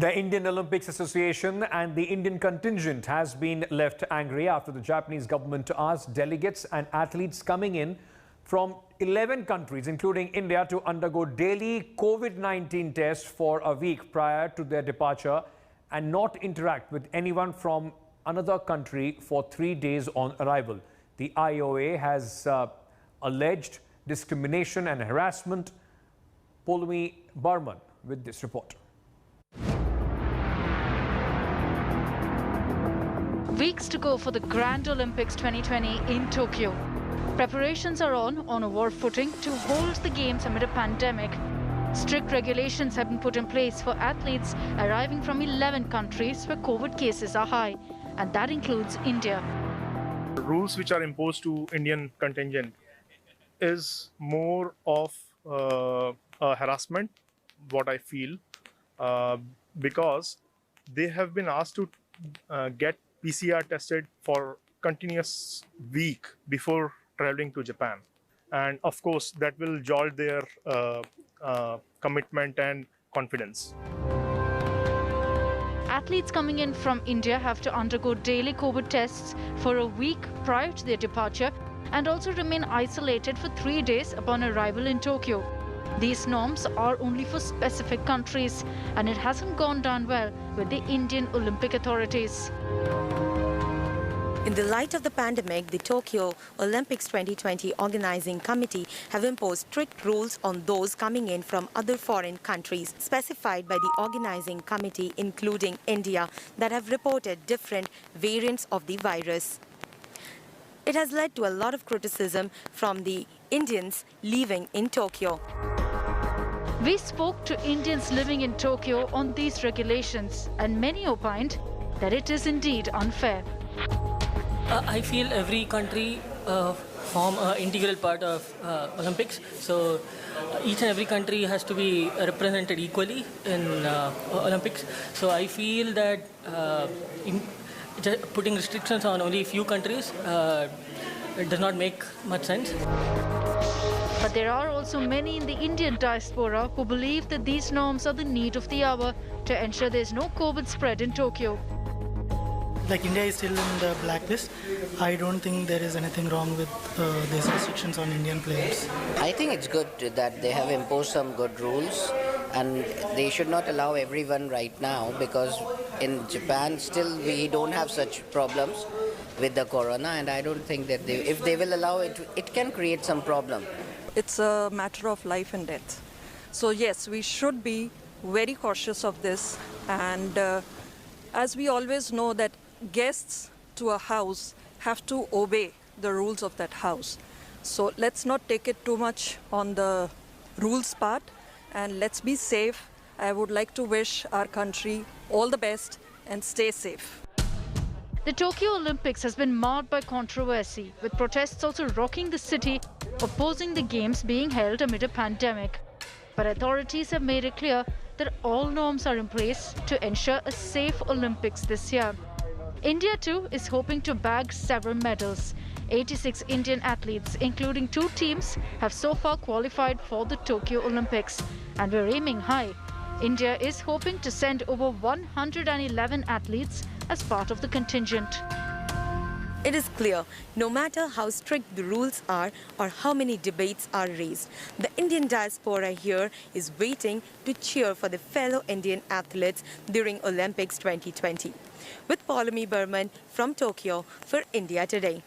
The Indian Olympics Association and the Indian contingent has been left angry after the Japanese government asked delegates and athletes coming in from 11 countries, including India, to undergo daily COVID-19 tests for a week prior to their departure and not interact with anyone from another country for 3 days on arrival. The IOA has alleged discrimination and harassment. Bollywood Burman with this report. Weeks to go for the Grand Olympics 2020 in Tokyo. Preparations are on a war footing to hold the games amid a pandemic. Strict regulations have been put in place for athletes arriving from 11 countries where COVID cases are high, and that includes India. The rules which are imposed to Indian contingent is more of a harassment, what I feel, because they have been asked to get PCR tested for continuous week before traveling to Japan. And of course, that will jolt their commitment and confidence. Athletes coming in from India have to undergo daily COVID tests for a week prior to their departure and also remain isolated for 3 days upon arrival in Tokyo. These norms are only for specific countries, and it hasn't gone down well with the Indian Olympic authorities. In the light of the pandemic, the Tokyo Olympics 2020 Organizing Committee have imposed strict rules on those coming in from other foreign countries specified by the Organizing Committee, including India, that have reported different variants of the virus. It has led to a lot of criticism from the Indians living in Tokyo. We spoke to Indians living in Tokyo on these regulations, and many opined that it is indeed unfair. I feel every country form an integral part of Olympics. So each and every country has to be represented equally in Olympics. So I feel that putting restrictions on only a few countries it does not make much sense. But there are also many in the Indian diaspora who believe that these norms are the need of the hour to ensure there is no COVID spread in Tokyo. Like India is still in the blacklist. I don't think there is anything wrong with these restrictions on Indian players. I think it's good that they have imposed some good rules, and they should not allow everyone right now, because in Japan still we don't have such problems with the corona, and I don't think that if they will allow it, it can create some problem. It's a matter of life and death. So yes, we should be very cautious of this, and as we always know that guests to a house have to obey the rules of that house. So let's not take it too much on the rules part, and let's be safe. I would like to wish our country all the best and stay safe. The Tokyo Olympics has been marred by controversy, with protests also rocking the city, opposing the games being held amid a pandemic. But authorities have made it clear that all norms are in place to ensure a safe Olympics this year. India too is hoping to bag several medals. 86 Indian athletes, including 2 teams, have so far qualified for the Tokyo Olympics, and we're aiming high. India is hoping to send over 111 athletes as part of the contingent. It is clear, no matter how strict the rules are or how many debates are raised, the Indian diaspora here is waiting to cheer for the fellow Indian athletes during Olympics 2020. With Bollywood Burman from Tokyo for India Today.